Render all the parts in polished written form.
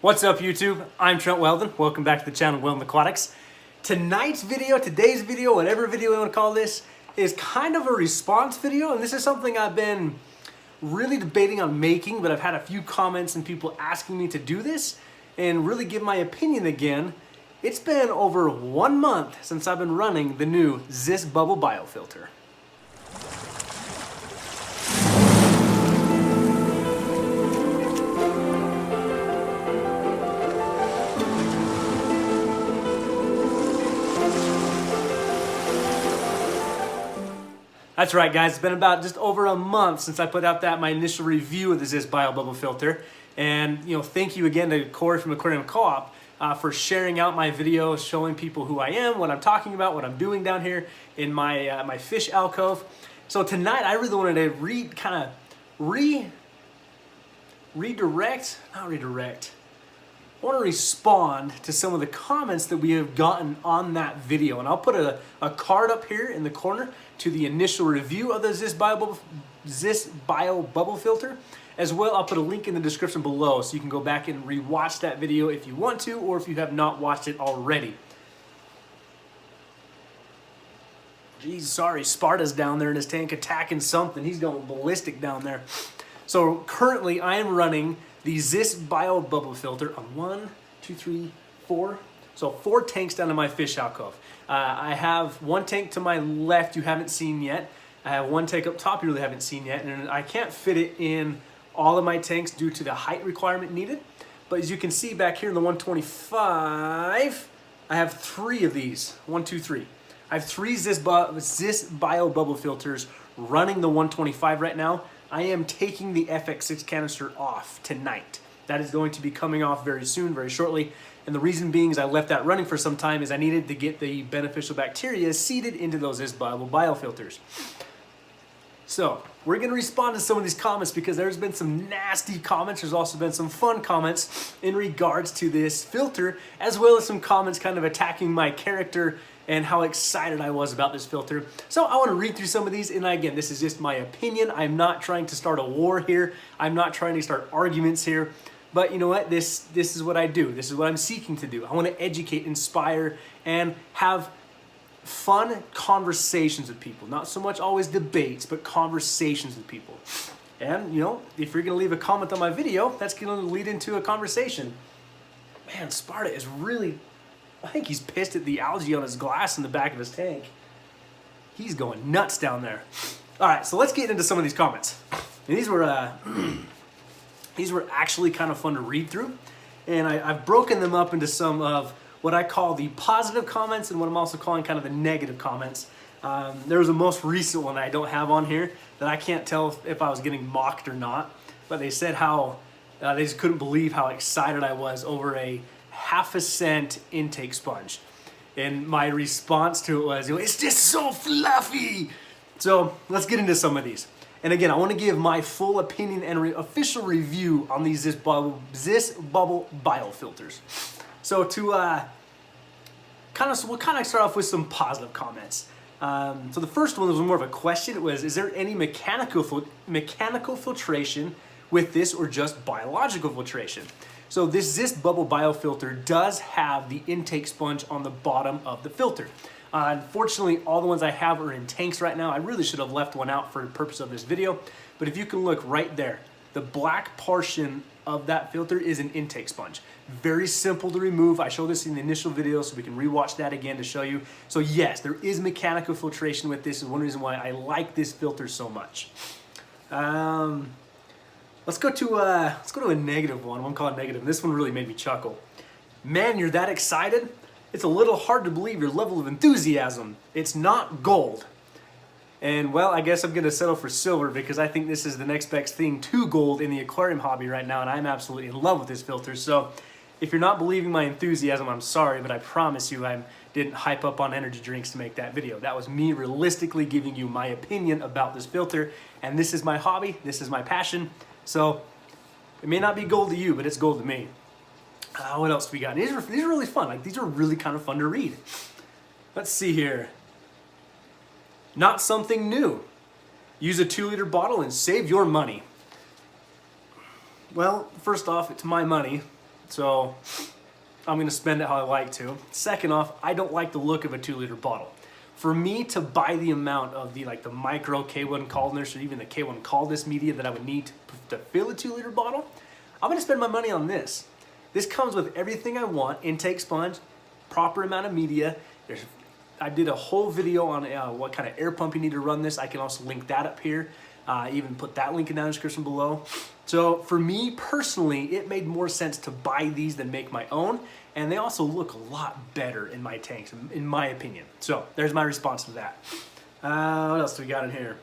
What's up YouTube? I'm Trent Wel-Don. Welcome back to the channel Wel-Don Aquatics. Today's video, whatever video we want to call this, is kind of a response video, and this is something I've been really debating on making, but I've had a few comments and people asking me to do this and really give my opinion again. It's been over 1 month since I've been running the new Ziss Bubble Biofilter. That's right, guys. It's been about just over a month since I put out my initial review of the Ziss Bio Bubble Filter. And thank you again to Corey from Aquarium Co-op for sharing out my video, showing people who I am, what I'm talking about, what I'm doing down here in my my fish alcove. So tonight, I really wanted to I want to respond to some of the comments that we have gotten on that video. And I'll put a card up here in the corner to the initial review of the Ziss Bio Bubble Filter. As well, I'll put a link in the description below so you can go back and rewatch that video if you want to, or if you have not watched it already. Geez, sorry, Sparta's down there in his tank attacking something. He's going ballistic down there. So currently I am running the Ziss Bio Bubble Filter on 1, 2, 3, 4. So 4 tanks down in my fish alcove. I have 1 tank to my left you haven't seen yet. I have 1 tank up top you really haven't seen yet. And I can't fit it in all of my tanks due to the height requirement needed. But as you can see back here in the 125, I have 3 of these. 1, 2, 3. I have 3 Ziss Bio Bubble Filters running the 125 right now. I am taking the FX6 canister off tonight. That is going to be coming off very soon, very shortly. And the reason being is I left that running for some time is I needed to get the beneficial bacteria seeded into those Ziss Bubble biofilters. So we're going to respond to some of these comments because there's been some nasty comments. There's also been some fun comments in regards to this filter, as well as some comments kind of attacking my character and how excited I was about this filter. So I want to read through some of these, and again, this is just my opinion. I'm not trying to start a war here. I'm not trying to start arguments here. But you know what? This is what I do. This is what I'm seeking to do. I want to educate, inspire, and have fun conversations with people. Not so much always debates, but conversations with people. And if you're going to leave a comment on my video, that's going to lead into a conversation. Man, Sparta is really... I think he's pissed at the algae on his glass in the back of his tank. He's going nuts down there. All right, so let's get into some of these comments. And these were actually kind of fun to read through. And I've broken them up into some of what I call the positive comments and what I'm also calling kind of the negative comments. There was a most recent one that I don't have on here that I can't tell if I was getting mocked or not. But they said how they just couldn't believe how excited I was over a ½ cent intake sponge. And my response to it was, it's just so fluffy. So let's get into some of these. And again, I want to give my full opinion and official review on these Ziss Bubble biofilters. So we'll kind of start off with some positive comments. So the first one was more of a question. It was, is there any mechanical filtration with this or just biological filtration? So this Ziss Bubble Biofilter does have the intake sponge on the bottom of the filter. Unfortunately, all the ones I have are in tanks right now. I really should have left one out for the purpose of this video. But if you can look right there, the black portion of that filter is an intake sponge. Very simple to remove. I showed this in the initial video, so we can rewatch that again to show you. So yes, there is mechanical filtration with this. Is one reason why I like this filter so much. Let's go to a negative one. I'm gonna call it negative. This one really made me chuckle. Man, you're that excited? It's a little hard to believe your level of enthusiasm. It's not gold. And well, I guess I'm gonna settle for silver because I think this is the next best thing to gold in the aquarium hobby right now, and I'm absolutely in love with this filter. So if you're not believing my enthusiasm, I'm sorry, but I promise you I didn't hype up on energy drinks to make that video. That was me realistically giving you my opinion about this filter, and this is my hobby, this is my passion. So it may not be gold to you, but it's gold to me. What else do we got? These are really fun. Like, these are really kind of fun to read. Let's see here. Not something new. Use a 2-liter bottle and save your money. Well, first off, it's my money. So I'm gonna spend it how I like to. Second off, I don't like the look of a 2-liter bottle. For me to buy the amount of the micro K1 Caldness or even the K1 Caldness media that I would need to fill a 2-liter bottle, I'm gonna spend my money on this. This comes with everything I want: intake sponge, proper amount of media. I did a whole video on what kind of air pump you need to run this. I can also link that up here. Even put that link in the description below. So for me personally, it made more sense to buy these than make my own. And they also look a lot better in my tanks, in my opinion. So there's my response to that. What else do we got in here?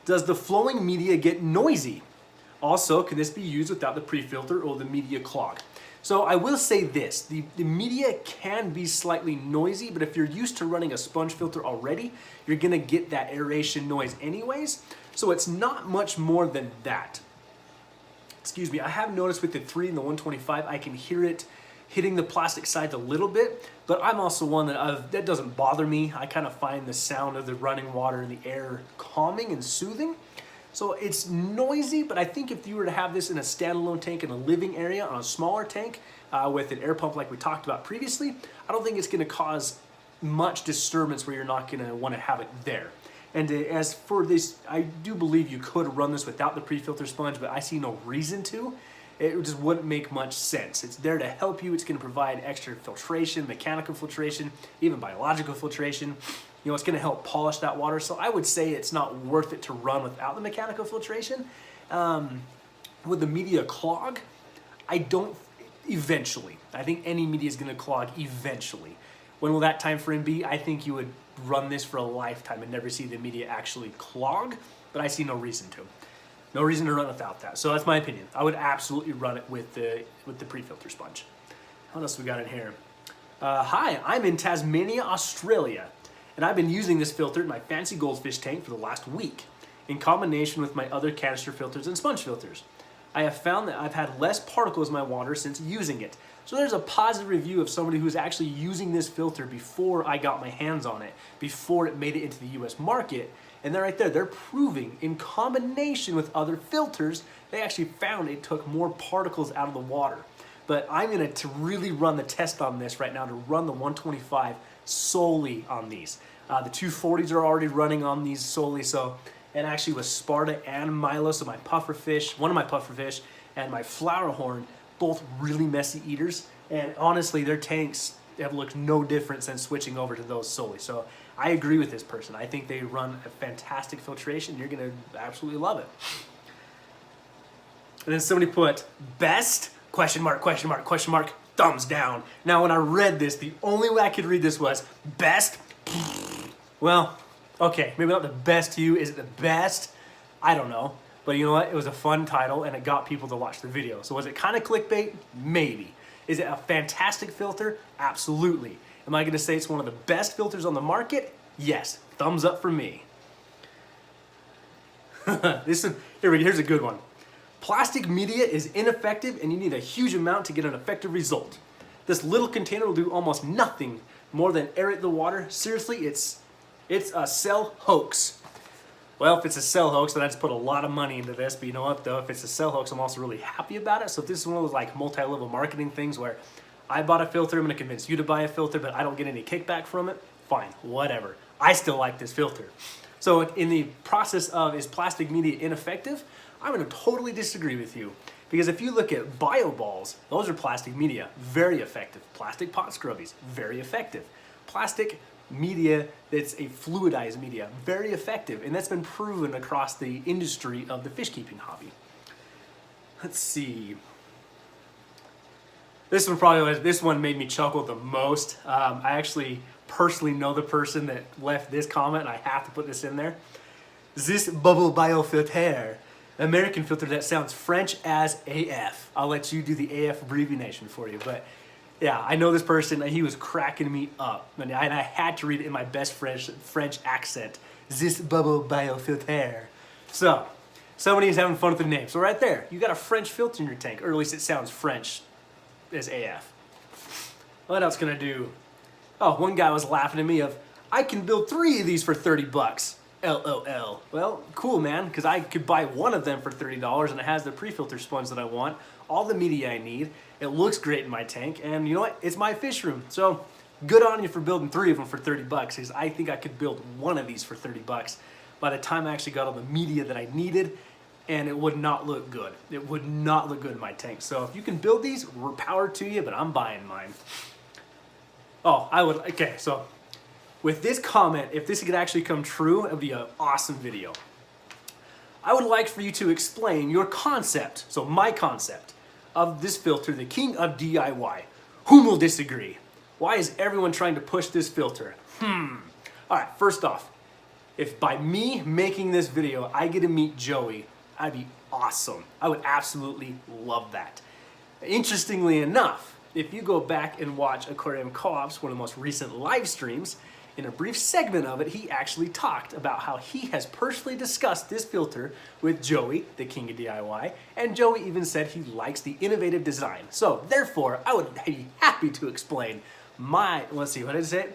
Does the flowing media get noisy? Also, can this be used without the pre-filter or the media clog? So I will say this, the media can be slightly noisy, but if you're used to running a sponge filter already, you're gonna get that aeration noise anyways. So it's not much more than that. Excuse me, I have noticed with the 3 and the 125, I can hear it hitting the plastic sides a little bit, but I'm also one that doesn't bother me. I kind of find the sound of the running water and the air calming and soothing. So it's noisy, but I think if you were to have this in a standalone tank in a living area on a smaller tank with an air pump like we talked about previously, I don't think it's gonna cause much disturbance where you're not gonna wanna have it there. And as for this, I do believe you could run this without the pre-filter sponge, but I see no reason to. It just wouldn't make much sense. It's there to help you. It's gonna provide extra filtration, mechanical filtration, even biological filtration. You know, it's gonna help polish that water. So I would say it's not worth it to run without the mechanical filtration. With the media clog, eventually. I think any media is gonna clog eventually. When will that time frame be? I think you would run this for a lifetime and never see the media actually clog, but I see no reason to. No reason to run without that. So that's my opinion. I would absolutely run it with the pre-filter sponge. What else we got in here? Hi, I'm in Tasmania, Australia, and I've been using this filter in my fancy goldfish tank for the last week, in combination with my other canister filters and sponge filters. I have found that I've had less particles in my water since using it. So there's a positive review of somebody who's actually using this filter before I got my hands on it, before it made it into the US market. And they're right there, they're proving in combination with other filters, they actually found it took more particles out of the water. But I'm gonna really run the test on this right now, to run the 125 solely on these. The 240s are already running on these solely, so, and actually with Sparta and Milo, so my pufferfish, one of my pufferfish, and my flower horn, both really messy eaters. And honestly, their tanks have looked no different since switching over to those solely. So I agree with this person. I think they run a fantastic filtration. You're gonna absolutely love it. And then somebody put, best, question mark, question mark, question mark, thumbs down. Now when I read this, the only way I could read this was, best, well, okay, maybe not the best to you. Is it the best? I don't know. But you know what? It was a fun title and it got people to watch the video. So was it kind of clickbait? Maybe. Is it a fantastic filter? Absolutely. Am I gonna say it's one of the best filters on the market? Yes. Thumbs up for me. Here's a good one. Plastic media is ineffective and you need a huge amount to get an effective result. This little container will do almost nothing more than aerate the water. Seriously, it's a sell hoax. Well, if it's a sell hoax, then I just put a lot of money into this. But you know what, though? If it's a sell hoax, I'm also really happy about it. So if this is one of those like multi-level marketing things where I bought a filter, I'm going to convince you to buy a filter, but I don't get any kickback from it, fine, whatever. I still like this filter. So in the process of, is plastic media ineffective? I'm going to totally disagree with you. Because if you look at bio balls, those are plastic media, very effective. Plastic pot scrubbies, very effective. Plastic media that's a fluidized media, very effective, and that's been proven across the industry of the fish keeping hobby. Let's see. This one made me chuckle the most. I actually personally know the person that left this comment, and I have to put this in there. Ziss Filter, American filter that sounds French as AF. I'll let you do the AF abbreviation for you, but yeah, I know this person, and he was cracking me up. And I had to read it in my best French accent. Ziss Filter. So, somebody's having fun with the name. So right there, you got a French filter in your tank, or at least it sounds French as AF. What else can I do? Oh, one guy was laughing at me of, I can build 3 of these for 30 bucks. LOL. Well, cool, man, because I could buy one of them for $30 and it has the pre-filter sponge that I want, all the media I need. It looks great in my tank, and you know what? It's my fish room. So good on you for building 3 of them for 30 bucks, because I think I could build one of these for 30 bucks by the time I actually got all the media that I needed, and it would not look good. It would not look good in my tank. So if you can build these, more power to you, but I'm buying mine. Oh, I would, okay, so with this comment, if this could actually come true, it would be an awesome video. I would like for you to explain your concept, so my concept, of this filter, the king of DIY. Whom will disagree? Why is everyone trying to push this filter? All right, first off, if by me making this video, I get to meet Joey, that'd be awesome. I would absolutely love that. Interestingly enough, if you go back and watch Aquarium Co-op's one of the most recent live streams, in a brief segment of it, he actually talked about how he has personally discussed this filter with Joey, the king of DIY, and Joey even said he likes the innovative design. So therefore, I would be happy to explain let's see, what did I say?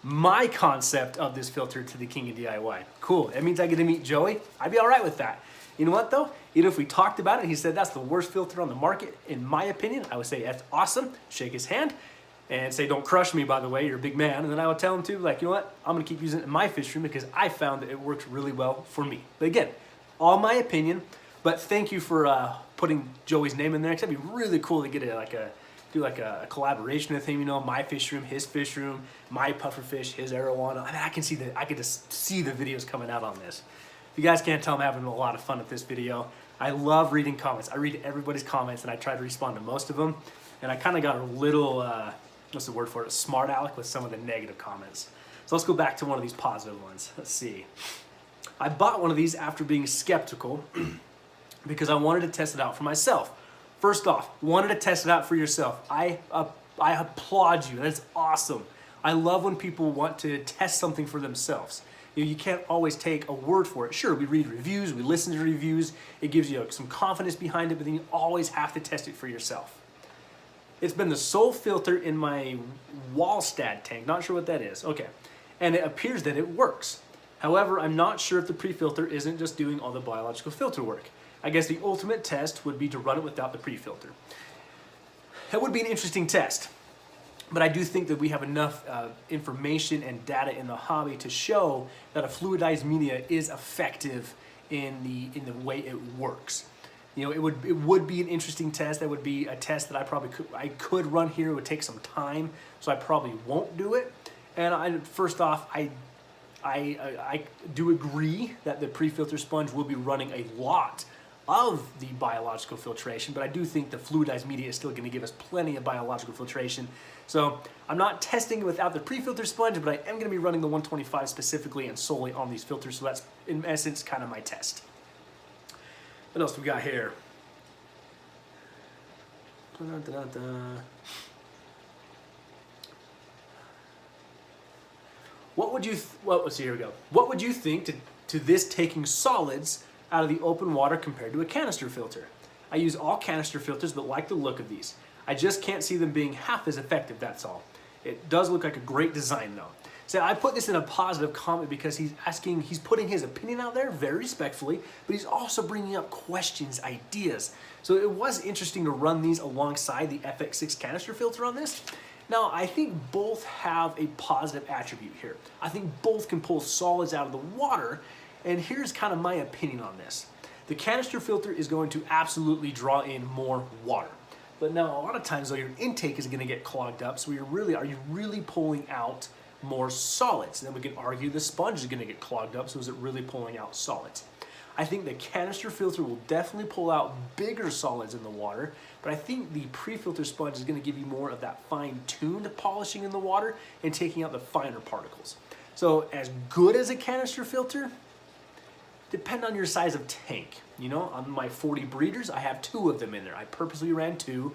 My concept of this filter to the king of DIY. Cool, that means I get to meet Joey. I'd be all right with that. You know what though? Even if we talked about it, he said that's the worst filter on the market, in my opinion, I would say that's awesome, shake his hand, and say, don't crush me, by the way, you're a big man. And then I would tell him to, like, you know what? I'm gonna keep using it in my fish room because I found that it works really well for me. But again, all my opinion, but thank you for putting Joey's name in there, because that'd be really cool to get do a collaboration with him, you know, my fish room, his fish room, my pufferfish, his arowana. I mean, I could just see the videos coming out on this. If you guys can't tell, I'm having a lot of fun with this video. I love reading comments. I read everybody's comments and I try to respond to most of them. And I kind of got a little, what's the word for it? Smart aleck with some of the negative comments. So let's go back to one of these positive ones. Let's see. I bought one of these after being skeptical because I wanted to test it out for myself. First off, wanted to test it out for yourself. I applaud you. That's awesome. I love when people want to test something for themselves. You can't always take a word for it. Sure, we read reviews, we listen to reviews, it gives you some confidence behind it, but then you always have to test it for yourself. It's been the sole filter in my Wallstad tank, not sure what that is, okay. And it appears that it works. However, I'm not sure if the pre-filter isn't just doing all the biological filter work. I guess the ultimate test would be to run it without the pre-filter. That would be an interesting test. But I do think that we have enough information and data in the hobby to show that a fluidized media is effective in the way it works. You know, it would be an interesting test. That would be a test that I could run here. It would take some time, so I probably won't do it. And first off, I do agree that the pre-filter sponge will be running a lot of the biological filtration, but I do think the fluidized media is still going to give us plenty of biological filtration. So I'm not testing it without the pre-filter sponge, but I am going to be running the 125 specifically and solely on these filters, so that's in essence kind of my test. What else we got here? Let's see, here we go. What would you think to this taking solids out of the open water compared to a canister filter? I use all canister filters, but like the look of these. I just can't see them being half as effective, that's all. It does look like a great design though. So I put this in a positive comment because he's putting his opinion out there very respectfully, but he's also bringing up questions, ideas. So it was interesting to run these alongside the FX6 canister filter on this. Now, I think both have a positive attribute here. I think both can pull solids out of the water, and here's kind of my opinion on this. The canister filter is going to absolutely draw in more water. But now a lot of times though, your intake is gonna get clogged up, so are you really pulling out more solids? And then we can argue the sponge is gonna get clogged up, so is it really pulling out solids? I think the canister filter will definitely pull out bigger solids in the water, but I think the pre-filter sponge is gonna give you more of that fine-tuned polishing in the water and taking out the finer particles. So as good as a canister filter, depend on your size of tank. You know, on my 40 breeders, I have 2 of them in there. I purposely ran 2.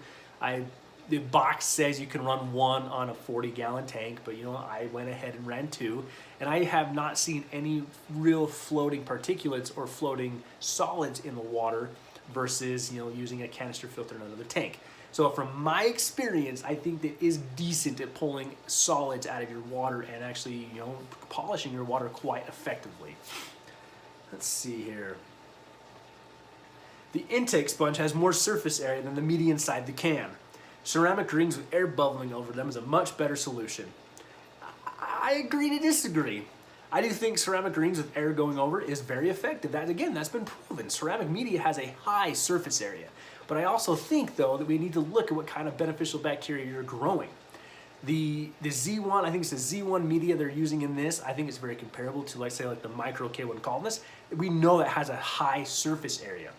The box says you can run 1 on a 40-gallon tank, but you know, I went ahead and ran 2, and I have not seen any real floating particulates or floating solids in the water versus, you know, using a canister filter in another tank. So from my experience, I think that is decent at pulling solids out of your water and actually, you know, polishing your water quite effectively. Let's see here. The intake sponge has more surface area than the media inside the can. Ceramic rings with air bubbling over them is a much better solution. I agree to disagree. I do think ceramic rings with air going over is very effective. That's been proven. Ceramic media has a high surface area. But I also think, though, that we need to look at what kind of beneficial bacteria you're growing. The Z1, I think it's the Z1 media they're using in this. I think it's very comparable to, let's say, like the micro K1 colonists. We know it has a high surface area.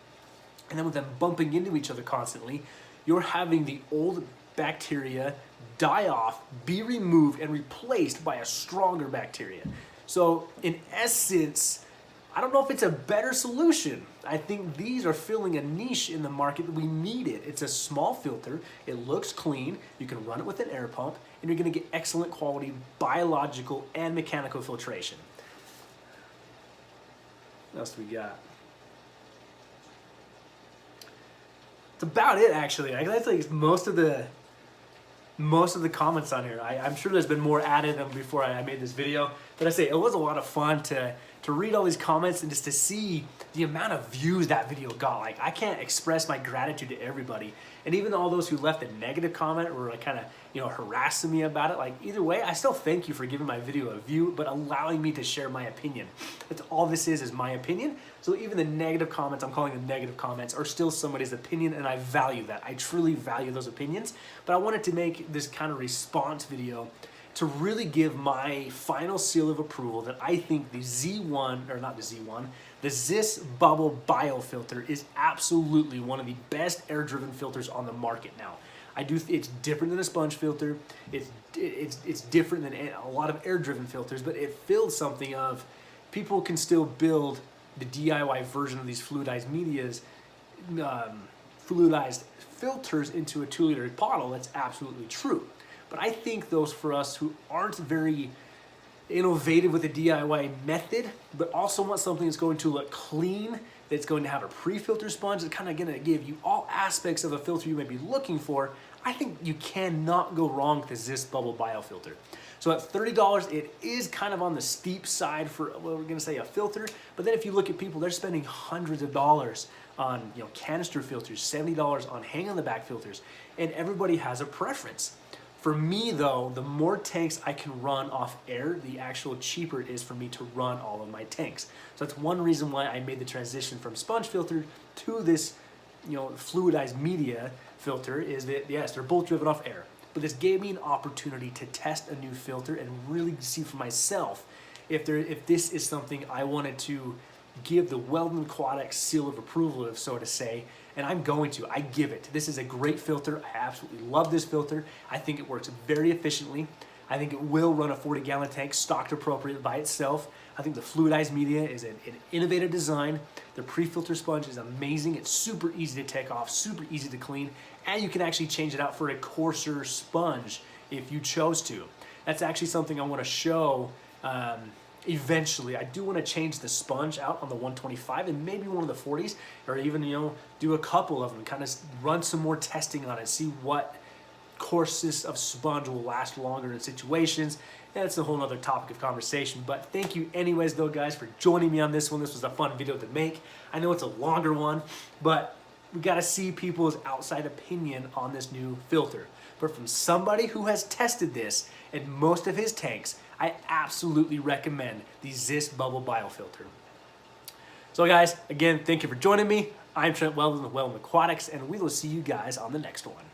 And then with them bumping into each other constantly, you're having the old bacteria die off, be removed, and replaced by a stronger bacteria. So in essence, I don't know if it's a better solution. I think these are filling a niche in the market that we need it. It's a small filter, it looks clean, you can run it with an air pump, and you're gonna get excellent quality biological and mechanical filtration. What else do we got? That's about it, actually. That's like most of the comments on here. I'm sure there's been more added than before I made this video, but I say it was a lot of fun to read all these comments and just to see the amount of views that video got. Like, I can't express my gratitude to everybody, and even all those who left a negative comment or like kind of, you know, harassing me about it. Like, either way, I still thank you for giving my video a view, but allowing me to share my opinion. That's all this is my opinion. So even the negative comments, I'm calling them negative comments, are still somebody's opinion, and I value that. I truly value those opinions, but I wanted to make this kind of response video to really give my final seal of approval that I think the Z1, or not the Z1, the Ziss Bubble Biofilter is absolutely one of the best air-driven filters on the market now. It's different than a sponge filter. It's different than a lot of air-driven filters, but it fills something of people can still build the DIY version of these fluidized medias, fluidized filters into a 2-liter bottle. That's absolutely true. But I think those for us who aren't very innovative with the DIY method, but also want something that's going to look clean, that's going to have a pre-filter sponge, that's kind of going to give you all aspects of a filter you may be looking for, I think you cannot go wrong with the Ziss Bubble Biofilter. So at $30, it is kind of on the steep side for, well, we're gonna say a filter, but then if you look at people, they're spending hundreds of dollars on, you know, canister filters, $70 on hang on the back filters, and everybody has a preference. For me though, the more tanks I can run off air, the actual cheaper it is for me to run all of my tanks. So that's one reason why I made the transition from sponge filter to this, you know, fluidized media filter, is that yes, they're both driven off air. But this gave me an opportunity to test a new filter and really see for myself if this is something I wanted to give the Wel-Don Aquatics seal of approval of, so to say, and I'm going to. I give it. This is a great filter. I absolutely love this filter. I think it works very efficiently. I think it will run a 40-gallon tank stocked appropriately by itself. I think the fluidized media is an innovative design. The pre-filter sponge is amazing. It's super easy to take off, super easy to clean, and you can actually change it out for a coarser sponge if you chose to. That's actually something I want to show eventually. I do want to change the sponge out on the 125 and maybe one of the 40s, or even, you know, do a couple of them, kind of run some more testing on it, see what coarseness of sponge will last longer in situations. That's a whole other topic of conversation, but thank you anyways though, guys, for joining me on this one. This was a fun video to make. I know it's a longer one, but we got to see people's outside opinion on this new filter. But from somebody who has tested this in most of his tanks, I absolutely recommend the Ziss Bubble Biofilter. So guys, again, thank you for joining me. I'm Trent Wel-Don with Wel-Don Aquatics, and we will see you guys on the next one.